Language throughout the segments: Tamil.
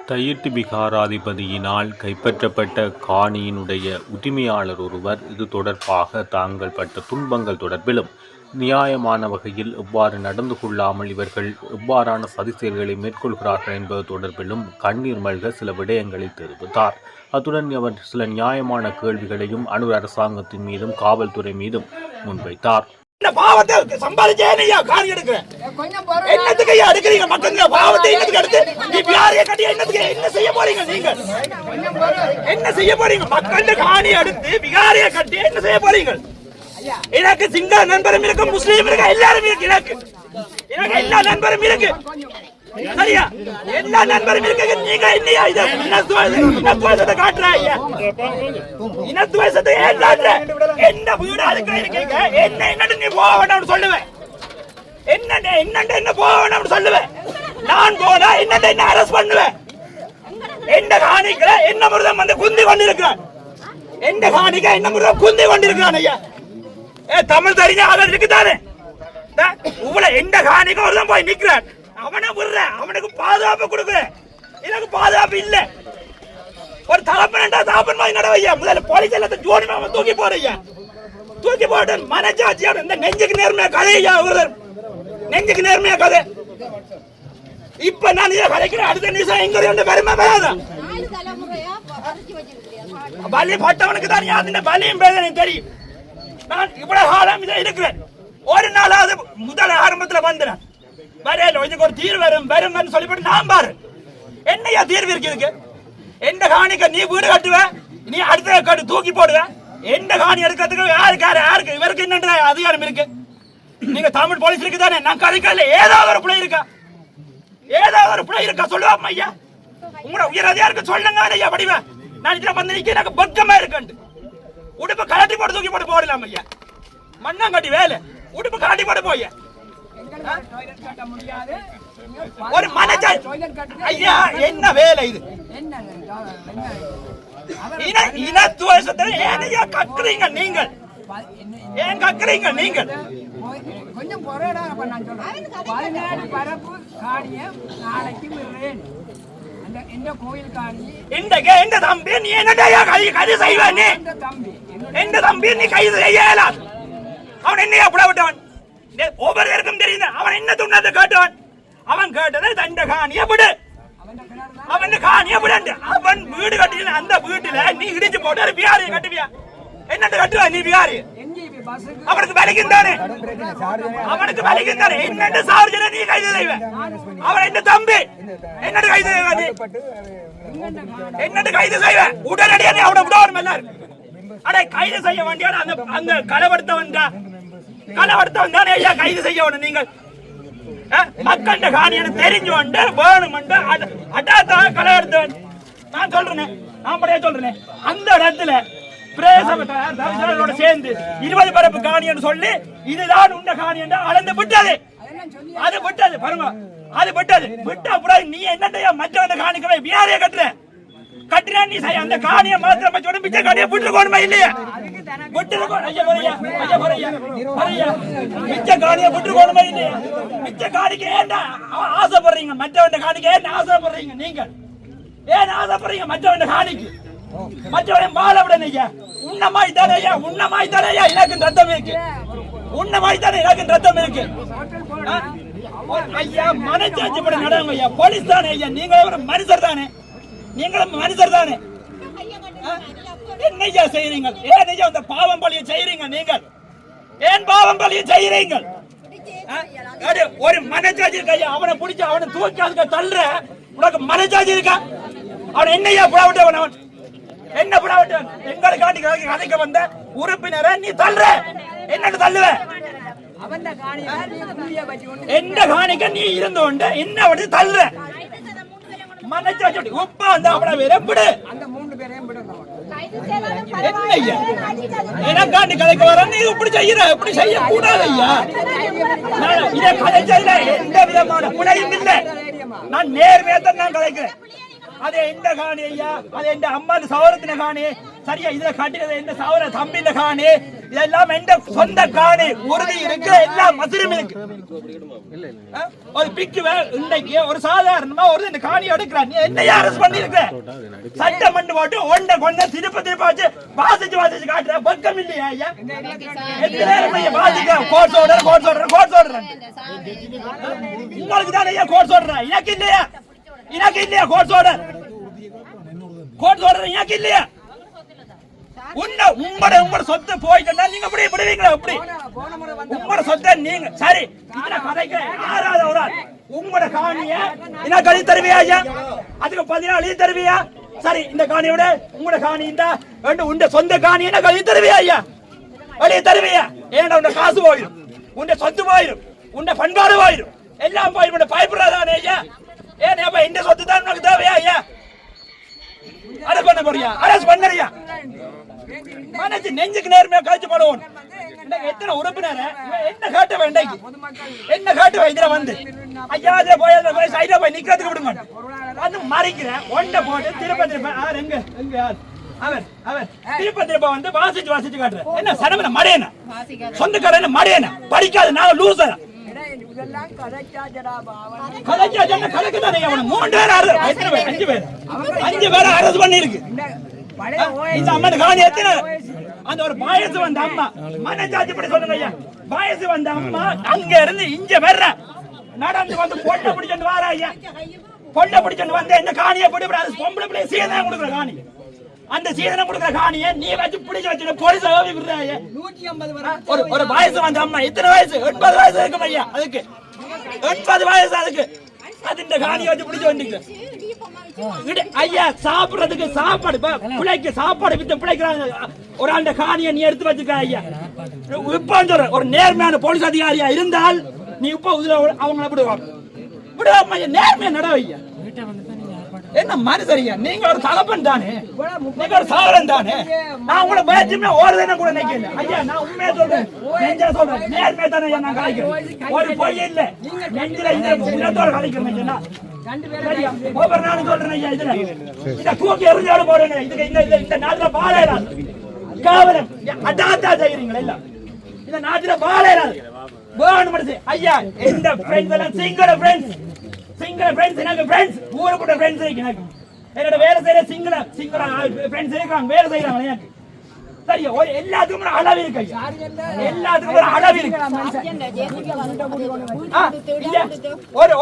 தையிட்டு விகாராதிபதியினால் கைப்பற்றப்பட்ட காணியினுடைய உரிமையாளர் ஒருவர் இது தொடர்பாக தாங்கள் பட்ட துன்பங்கள் தொடர்பிலும் நியாயமான வகையில் எவ்வாறு நடந்து கொள்ளாமல் இவர்கள் எவ்வாறான சதி செயல்களை மேற்கொள்கிறார்கள் என்பது தொடர்பிலும் கண்ணீர் மல்க சில விடயங்களை தெரிவித்தார். அத்துடன் அவர் சில நியாயமான கேள்விகளையும் அனுர் அரசாங்கத்தின் மீதும் காவல்துறை மீதும் முன்வைத்தார். பாவத்தை சம்பாதிச்சே காணி எடுக்கிறேன். என்னத்துக்கு எடுக்கிறீங்க? மக்கள் பாவத்தை என்னத்துக்கு எடுத்து நீ பியாரிய கட்டி என்னத்துக்கு என்ன செய்ய போறீங்க? நீங்க என்ன செய்ய போறீங்க? மக்கள் காணி எடுத்து விகாரிய கட்டி என்ன செய்ய போறீங்க? எனக்கு சிங்கள நண்பரும் இருக்கு, முஸ்லீம் இருக்கு, எல்லாரும் இருக்கு. எனக்கு எல்லா நண்பரும் இருக்கு. சரியா? எல்லா நண்பரும் இருக்கு. நீங்க என்னையா இதை இனத்துவத்தை காட்டுற? இனத்துவத்தை ஏன் காட்டுற? என்ன வீடு அதுக்கு இருக்கீங்க? என்ன என்னன்னு நீ போக வேண்டாம்னு சொல்லுவேன். என்ன போக வேண்டாம்னு சொல்லுவேன். நான் போனா என்ன அரெஸ்ட் பண்ணுவேன். எந்த காணிக்கிற என்ன முருதம் வந்து குந்தி கொண்டிருக்கிறான். எந்த காணிக்க என்ன முருதம் குந்தி கொண்டிருக்கிறான். ஐயா தமிழ் தெரிஞ்ச ஆள் இருக்குதானே? உங்களை எந்த காணிக்க ஒருதான் போய் நிக்கிறான். அவனை விடுற, அவனுக்கு பாதுகாப்பு கொடுக்குற. எனக்கு பாதுகாப்பு இல்ல. ஒரு தகப்பன் மாதிரி நடவையா. முதல்ல போலீஸ் எல்லாத்தையும் ஜோடி தூக்கி போறீங்க. தூக்கி போட்டு மனச்சாட்சியோட இந்த நெஞ்சுக்கு நேர்மையா கதையா நெஞ்சுக்கு நேர்மையா கதை. இப்ப நான் இதை கதைக்கிறேன். அடுத்த நிமிஷம் எங்க வந்து பெருமை வராதான். பலி பட்டவனுக்கு தான் யாருன்னு பலியும் பேசணும் தெரியும். நான் இவ்வளவு காலம் இதை இருக்கிறேன். ஒரு நாளாவது முதல் ஆரம்பத்துல வந்துறேன். வரையில இதுக்கு ஒரு தீர்வு வரும் சொல்லிவிட்டு நான் பாரு என்னையா தீர்வு இருக்கு? எந்த காணிக்க நீ வீடு கட்டுவ, நீ அடுத்த கட்டு தூக்கி போடுவ. எந்த காணி எடுக்கிறதுக்கு யாருக்கு இவருக்கு என்ன அதிகாரம் இருக்கு? நீங்க தமிழ் போலீஸ் இருக்கு தானே? நான் கதைக்கல. ஏதாவது ஒரு பிள்ளை இருக்கா சொல்லுவாங்க ஐயா. உங்களோட உயர் அதிகாரிக்கு சொல்லுங்க ஐயா. வடிவ நான் இதுல வந்து நிக்க எனக்கு பக்கமா இருக்கு. உடுப்பு கலட்டி போட்டு தூக்கி போட்டு போடலாம் ஐயா. மண்ணாங்கட்டி வேலை உடுப்பு கலட்டி போட்டு போய் ஒரு ஐயா என்ன வேலை இது? இனத்துவத்தை ஏனையா கக்குறீங்க நீங்கள்? ஏன் கக்குறீங்க நீங்கள்? கொஞ்சம் பரப்பு காணிய நாளைக்கு விடுறேன். இந்த கோயில் காணி இந்த தம்பி நீ என்னடையா கைது செய்வ? நீ எந்த தம்பி நீ கைது செய்யலாம்? அவன் என்னையா புட விட்டவன்? ஒவ்வொருவருக்கும் தெரியுது. அவன் என்ன துண்ணத்தை கேட்டவன்? அவன் கேட்டதை தண்ட காணிய விடு. அவன் காணிய விடு. அவன் வீடு கட்டி அந்த வீட்டுல நீ இடிச்சு போட்டு பியாரிய கட்டுவியா? என்னட்டு கட்டுவா நீ பியாரி? அவனுக்கு வலிக்குந்தானே? அவனுக்கு வலிக்குந்தானே? என்னட்டு சார்ஜனை நீ கைது செய்வ? அவன் என்ன தம்பி? என்னட்டு கைது செய்வ? நீ என்னட்டு கைது செய்வ? உடனடியாக நீ அவனை விடணும். எல்லாரும் அடே கைது செய்ய வேண்டிய அந்த களவெடுத்தவன் தானே ஐயா கைது செய்யணும். நீங்கள் மக்கள்கிட்ட காணியை தெரிஞ்சு வந்து வேணும் அட்டாத்தாக களவெடுத்தவன். நான் சொல்றேன், நான் படையா சொல்றேன். அந்த இடத்துல பிரேசோட சேர்ந்து 20 பரப்பு காணின்னு சொல்லி இதுதான் உண்ட காணி என்று அளந்து விட்டது. அது விட்டது பாருங்க. அது விட்டது. விட்ட அப்புறம் நீ என்னையா மற்றவன் காணிக்கவே வியாதியை கட்டினா நீ அந்த காணியை மாத்திரம் வச்சு மிச்ச காணியை விட்டுருக்கோணுமா இல்லையா? விட்டுருக்கோம். மிச்ச காணியை விட்டுருக்கோணுமா இல்லையா? மிச்ச காணிக்கு ஏன் ஆசைப்படுறீங்க? மற்றவன் காணிக்கு ஏன் ஆசைப்படுறீங்க? நீங்க ஏன் ஆசைப்படுறீங்க மற்றவன் காணிக்கு? மற்றவன் வாழ விட நீங்க உன்னமாய் தானேயா எனக்கு ரத்தம் இருக்கு. உன்னமாய் தானே எனக்கு ரத்தம் இருக்கு. ஐயா மனச்சாட்சி பட நடங்க ஐயா. போலீஸ் தானே ஐயா. நீங்க ஒரு மனுஷர் தானே? நீங்களும் மனுஷர் தானே? என்னையா செய்யறீங்க? ஏன் ஐயா அந்த பாவம் பழியை செய்யறீங்க? நீங்கள் ஏன் பாவம் பழியை செய்யறீங்க? ஒரு மனச்சாட்சி இருக்கா ஐயா? அவனை பிடிச்ச அவனை தூக்கி அதுக்கு தள்ளுற உனக்கு மனச்சாட்சி இருக்கா? அவன் என்னையா புடவிட்டவன்? அவன் என்ன புடவிட்டவன்? எங்களுக்காண்டி கதைக்க வந்த உறுப்பினரை நீ தள்ளுற. என்னன்னு தள்ளுவ? எந்த காணிக்க நீ இருந்து கொண்டு என்ன வந்து தள்ளுற? மனச்சாட்சி உப்பா அந்த அவனை விரப்பிடு. எனக்காண்டி கதைக்க வர நீ இப்படி செய்யற. இப்படி செய்ய கூடாது ஐயா. இதை கதைச்சதுல எந்த விதமான முனையும் இல்லை. நான் நேர்மையா தான் நான் கதைக்கிறேன். அது எந்த காணி ஐயா? அது எந்த அம்மா சௌரத்தின காணி. சரியா? இதுல கட்டினது எந்த சௌர தம்பியில காணி. இதெல்லாம் எந்த சொந்த காணி உறுதி இருக்கு, எல்லாம் மதுரம் இருக்கு. ஒரு பிக்கு இன்னைக்கு ஒரு சாதாரணமா ஒரு இந்த காணி எடுக்கிறான், நீ என்ன அரசு பண்ணி இருக்க? சட்டம் பண்ணி போட்டு ஒன்றை கொண்ட திருப்ப வச்சு வாசிச்சு காட்டுற பக்கம் இல்லையா ஐயா? எத்தனை நேரம் ஐயா வாசிக்க கோர்ட் சொல்றேன் உங்களுக்கு தான் ஐயா கோர்ட் சொல்றேன், எனக்கு இல்லையா கோர்ட் சொல்றேன் எனக்கு இல்லையா? உங்களோட சொத்தை போயிட்டா நீங்க இப்படி விடுவீங்களா? இப்படி உங்களோட சொத்தை நீங்க சரி இதுல கதைக்க யாராவது ஒரு உங்களோட காணிய என்ன கழி தருவியா ஐயா? அதுக்கு 14 தருவியா? சரி இந்த காணியோட உங்களோட காணி இந்த உண்ட சொந்த காணி என்ன கழி தருவியா ஐயா? வழிய தருவியா? ஏன்னா உண்ட காசு போயிடும், உண்ட சொத்து போயிடும், உண்ட பண்பாடு போயிடும், எல்லாம் போயிடும். பயப்படுறதானே ஐயா? ஏன் இந்த சொத்து தான் உனக்கு தேவையா ஐயா? அரசு பண்ண போறியா? அரசு பண்ணறியா? மனசு நெஞ்சுக்கு நேர்மையா காய்ச்சி போடுவோம். எத்தனை உறுப்பினர் என்ன காட்ட வேண்டாம், என்ன காட்டுவா இதுல வந்து ஐயா போய் சைட்ல போய் நிக்கிறதுக்கு விடுங்க. அது மறைக்கிறேன் ஒன்றை போட்டு திருப்ப அவர் திருப்ப வந்து வாசிச்சு காட்டுறேன். என்ன சடமன மடையன சொந்தக்காரன மடையன படிக்காத நான் லூசர். அஞ்சு பேர் அரசு பண்ணி இருக்கு. இந்த அம்மன் காணி எத்தனை அந்த ஒரு பாயசு வந்த அம்மா மனச்சாட்சி படி சொல்லுங்க ஐயா. பாயசு வந்த அம்மா அங்க இருந்து இங்க வர்ற நடந்து வந்து பொண்ணை பிடிச்சிட்டு வாரா ஐயா. பொண்ணை பிடிச்சிட்டு வந்து இந்த காணியை பிடிப்படாது பொம்பளை பிள்ளை சீதனம் கொடுக்குற காணி. அந்த சீதனம் கொடுக்குற காணியை நீ வச்சு பிடிச்சு வச்சுட்டு போலீஸ் விடுறாங்க. 150 ஒரு வயசு வந்த அம்மா எத்தனை வயசு? 80 வயசு இருக்கும் ஐயா. அதுக்கு 80 வயசு. அதுக்கு அது இந்த காணியை வச்சு பிடிச்சு வந்துட்டு ஐயா சாப்பிடுறதுக்கு சாப்பாடு பிள்ளைக்கு சாப்பாடு வித்து பிள்ளைக்கிறாங்க. ஒரு ஆண்ட காணியை நீ எடுத்து வச்சுக்க ஐயா. இப்ப சொல்ற ஒரு நேர்மையான போலீஸ் அதிகாரியா இருந்தால் நீ இப்ப அவங்களை விடுவாங்க. விடுவாங்க நேர்மையா நட ஐயா. என்ன மனுஷரியா? நீங்க ஒரு தகப்பன் தானே, நீங்க ஒரு சாகரன் தானே. நான் உங்களை பேச்சுமே ஓடுதுன்னு கூட நினைக்கல ஐயா. நான் உண்மையா சொல்றேன், நெஞ்சில சொல்றேன், நேர்மையா தானே ஐயா நான் கலைக்கிறேன். ஒரு பொய் இல்ல, நெஞ்சில இந்த கலைக்கிறேன். ஒவ்வொரு நாளும் சொல்றேன் ஐயா. இதுல இத தூக்கி எறிஞ்சாலும் போறேன். இதுக்கு இந்த நாட்டுல பாலையிடாது காவலம் அடாத்தா செய்யறீங்களா? இல்ல இந்த நாட்டுல பாலையிடாது வேணும் ஐயா. இந்த ஃப்ரெண்ட்ஸ் எல்லாம் சிங்கள ஃப்ரெண்ட்ஸ் எனக்கு ஃப்ரெண்ட்ஸ் ஊருக்குள்ள ஃப்ரெண்ட்ஸ் இருக்கு. எனக்கு என்னோட வேலை செய்யற சிங்கள ஃப்ரெண்ட்ஸ் இருக்காங்க, வேலை செய்யறாங்க எனக்கு. சரி எல்லாத்துக்கும் ஒரு அளவு இருக்கு, எல்லாத்துக்கும் ஒரு அளவு இருக்கு.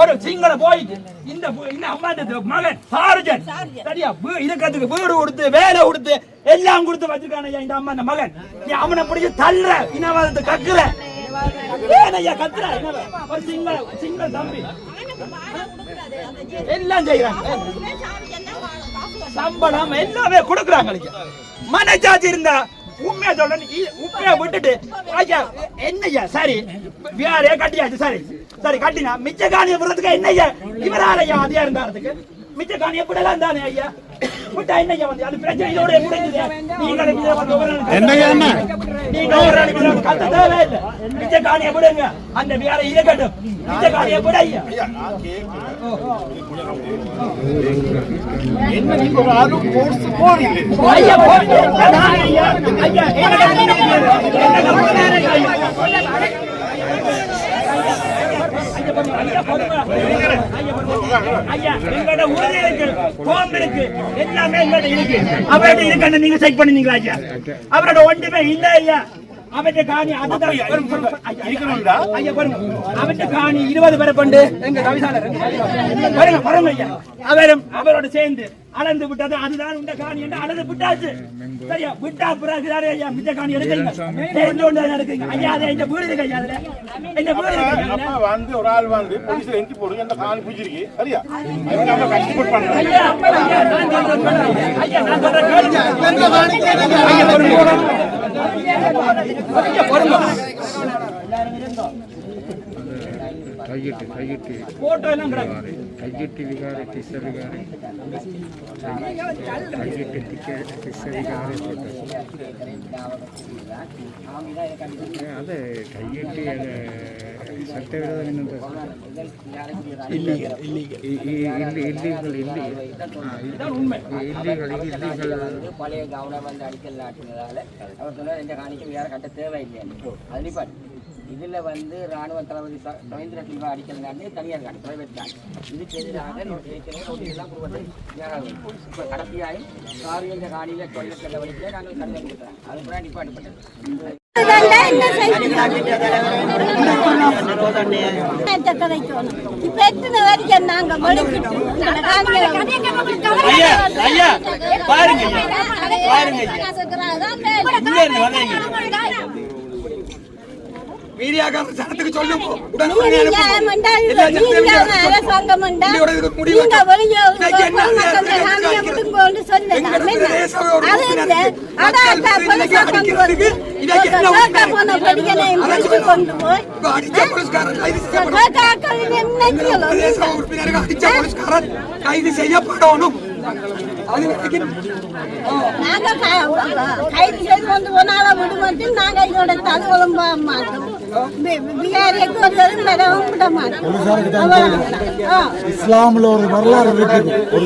ஒரு சிங்கள போயிட்டு இந்த அம்மா மகன் சார்ஜன் சரியா இருக்கிறதுக்கு வீடு கொடுத்து வேலை கொடுத்து எல்லாம் கொடுத்து வச்சிருக்கான இந்த அம்மா. இந்த மகன் நீ அவனை பிடிச்சி தள்ளுற இனவாதத்தை கக்குற ஏனையா கத்துற. ஒரு சிங்கள தம்பி எல்லாம் செய்யறாங்க, சம்பளம் எல்லாமே கொடுக்குறாங்க. மனச்சாட்சி இருந்தா உண்மையா சொல்றேன், உண்மையா விட்டுட்டு ஐயா என்னையா சரி வேறையா கட்டியாச்சு. சரி கட்டினா மிச்ச காணியை விடுறதுக்கு என்னையா இவராலையா அதிகா இருந்தாரதுக்கு மிச்ச காணியை விடலாம் தானே ஐயா. விட்டா என்னையா வந்து அது பிரச்சனை இதோட முடிஞ்சது. நீங்க ஒரு கத்த தேவையில்லை, மிச்ச காணியை விடுங்க. அந்த வேற இருக்கட்டும், மிச்ச காணியை விட ஐயா. என்ன நீங்க ஒரு ஆளு கோர்ஸ் போறீங்க ஐயா ஐயா ஐயா ஐயா எங்களோட உறுதி இருக்கு, கோம்பு இருக்கு, எல்லாமே எங்கள்ட்ட இருக்கு. அவரோட இருக்க நீங்க செக் பண்ணீங்களா ஐயா? அவரோட ஒன்றுமே இல்ல ஐயா. அவற்றை காணி அதுதான் ஐயா பாருங்க. அவற்றை காணி 20 பேரை கொண்டு எங்க கவிசாளர் பாருங்க பாருங்க ஐயா. அவரோட சேர்ந்து அளந்து விட்டது அதுதான் இந்த காணி என்று அளந்து விட்டாச்சு. சரியா விட்டா பிறகு ஐயா மிச்ச காணி எடுக்கிறீங்க எடுக்கிறீங்க ஐயா. அதை இந்த வீடு இருக்கு ஐயா. அதுல இந்த வீடு வந்து ஒரு ஆள் வந்து போலீஸ்ல என்ட்ரி போடுங்க அந்த காணி புடிச்சிருக்கு சரியா. நம்ம கஷ்டப்பட்டு பண்றோம் ஐயா. ஐயா நான் சொல்றேன் கேளுங்க. ஐயா பாருங்க போட்டோ எல்லாம் கிடக்கு. கையெட்டு விகாரை திச விகாரை கையெட்டு திச விகாரை அது கையெட்டு சட்டவிரோதம் என்ன பழைய கவனம் வந்து அடிக்கல் நாட்டினதால அவர் சொன்னார் இந்த காணிக்கு வேற கட்ட தேவையில்லை அது நிப்பாட்டு. இதுல வந்து ராணுவ தளபதி ரவீந்திர சில்வா அடிக்கல் நாட்டி தனியார் காணி பிரைவேட் காணி இதுக்கு எதிராக எல்லாம் இப்போ கடைசியாயும் காரியம் இந்த காணியில தொழில் செல்ல வழிக்க நாங்கள் கடிதம் கொடுக்குறோம். அது கூட நிப்பாட்டுப்பட்டது. மீடியாக்காரர் சனத்துக்கு சொல்லுங்க. கைது செய்யப்படணும். கைது செய்து கொண்டு போனால விடுமத்தில் நாங்கள் இதோட தகவலும் மாட்டோம். இஸ்லாமில் ஒரு வரலாறு இருக்குது. ஒரு